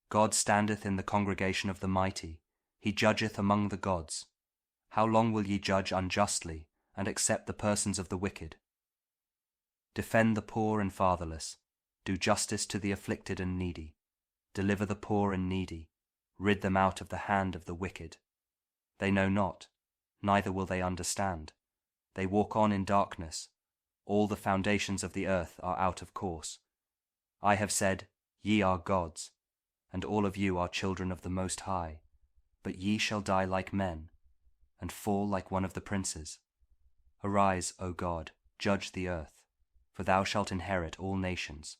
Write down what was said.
God standeth in the congregation of the mighty, he judgeth among the gods. How long will ye judge unjustly, and accept the persons of the wicked? Defend the poor and fatherless, do justice to the afflicted and needy, deliver the poor and needy, rid them out of the hand of the wicked. They know not, neither will they understand. They walk on in darkness. All the foundations of the earth are out of course. I have said, Ye are gods, and all of you are children of the Most High. But ye shall die like men, and fall like one of the princes. Arise, O God, judge the earth, for thou shalt inherit all nations.